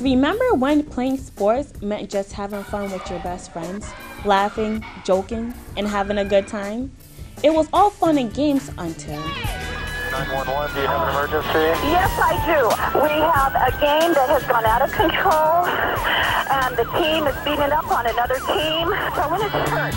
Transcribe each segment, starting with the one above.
Remember when playing sports meant just having fun with your best friends, laughing, joking, and having a good time? It was all fun and games until... 911, do you have an emergency? Yes, I do. We have a game that has gone out of control, and the team is beating up on another team. So when it's hurt.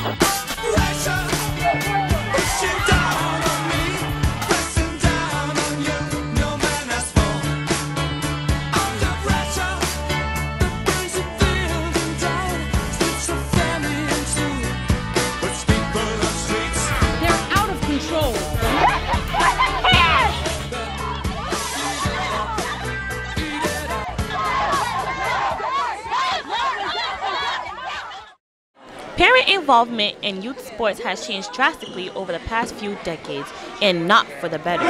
Parent involvement in youth sports has changed drastically over the past few decades, and not for the better.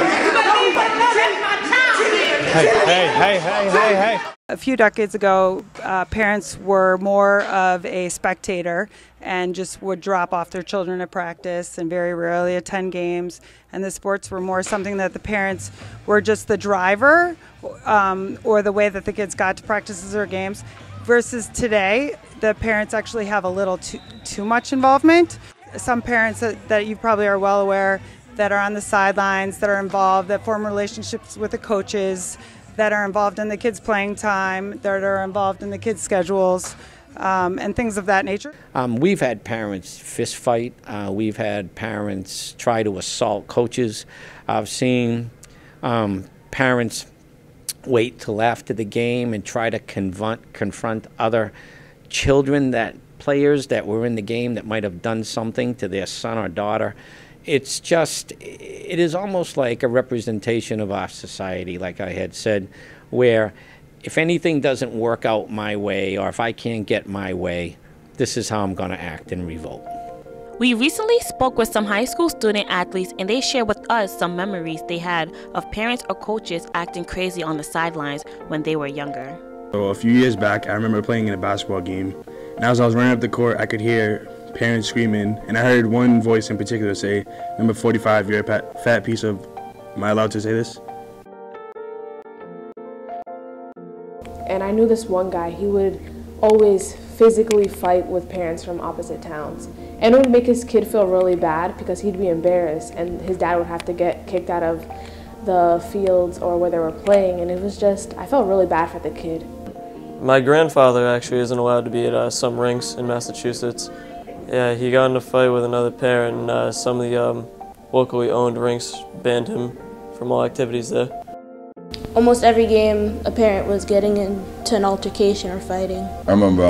Hey. A few decades ago, parents were more of a spectator and just would drop off their children at practice and very rarely attend games. And the sports were more something that the parents were just the driver or the way that the kids got to practices or games. Versus today, the parents actually have a little too much involvement. Some parents that you probably are well aware that are on the sidelines, that are involved, that form relationships with the coaches, that are involved in the kids' playing time, that are involved in the kids' schedules, and things of that nature. We've had parents fist fight. We've had parents try to assault coaches. I've seen parents wait till after the game and try to confront other players that were in the game that might have done something to their son or daughter. It is almost like a representation of our society, like I had said, where if anything doesn't work out my way or if I can't get my way, this is how I'm going to act and revolt. We recently spoke with some high school student athletes, and they shared with us some memories they had of parents or coaches acting crazy on the sidelines when they were younger. So a few years back, I remember playing in a basketball game, and as I was running up the court, I could hear parents screaming, and I heard one voice in particular say, "Number 45, you're a fat piece of..." Am I allowed to say this? And I knew this one guy, he would always physically fight with parents from opposite towns. And it would make his kid feel really bad because he'd be embarrassed and his dad would have to get kicked out of the fields or where they were playing, and it was just, I felt really bad for the kid. My grandfather actually isn't allowed to be at some rinks in Massachusetts. Yeah, he got in a fight with another parent, and some of the locally owned rinks banned him from all activities there. Almost every game, a parent was getting into an altercation or fighting. I remember,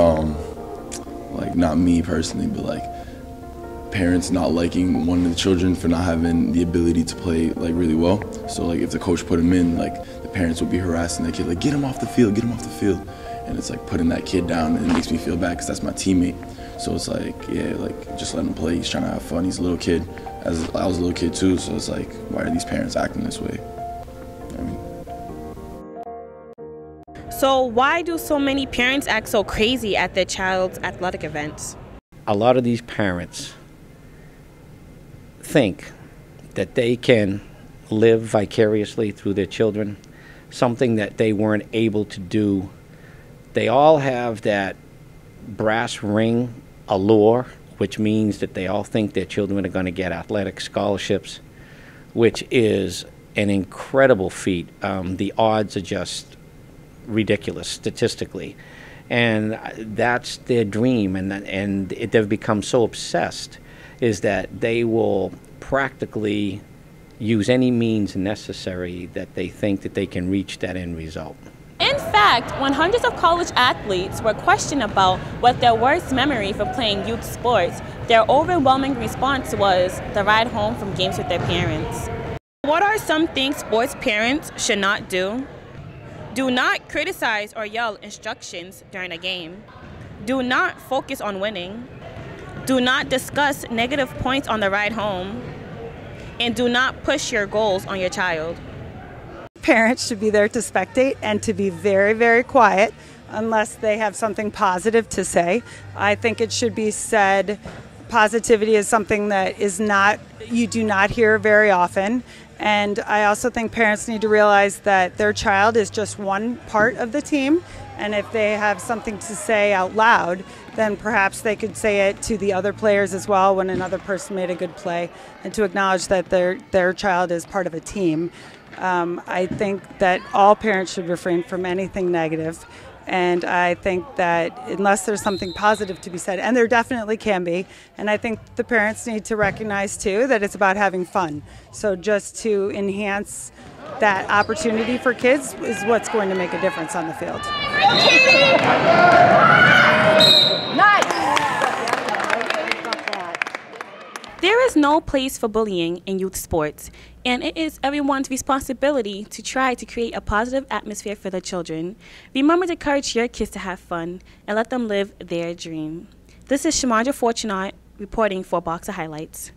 like, not me personally, but like parents not liking one of the children for not having the ability to play like really well. So like if the coach put him in, like the parents would be harassing that kid, like, get him off the field, get him off the field. And it's like putting that kid down, and it makes me feel bad because that's my teammate. So it's like, yeah, like just let him play. He's trying to have fun. He's a little kid. As I was a little kid too. So it's like, why are these parents acting this way? So why do so many parents act so crazy at their child's athletic events? A lot of these parents think that they can live vicariously through their children, something that they weren't able to do. They all have that brass ring allure, which means that they all think their children are going to get athletic scholarships, which is an incredible feat. The odds are just ridiculous statistically, and that's their dream, and they've become so obsessed is that they will practically use any means necessary that they think that they can reach that end result. In fact, when hundreds of college athletes were questioned about what their worst memory for playing youth sports, their overwhelming response was the ride home from games with their parents. What are some things sports parents should not do? Do not criticize or yell instructions during a game. Do not focus on winning. Do not discuss negative points on the ride home. And do not push your goals on your child. Parents should be there to spectate and to be very, very quiet unless they have something positive to say. I think it should be said positivity is something that you do not hear very often. And I also think parents need to realize that their child is just one part of the team. And if they have something to say out loud, then perhaps they could say it to the other players as well when another person made a good play, and to acknowledge that their child is part of a team. I think that all parents should refrain from anything negative. And I think that unless there's something positive to be said, and there definitely can be, and I think the parents need to recognize too that it's about having fun. So just to enhance that opportunity for kids is what's going to make a difference on the field. There is no place for bullying in youth sports, and it is everyone's responsibility to try to create a positive atmosphere for their children. Remember to encourage your kids to have fun and let them live their dream. This is Shamandra Fortunat reporting for Boxer Highlights.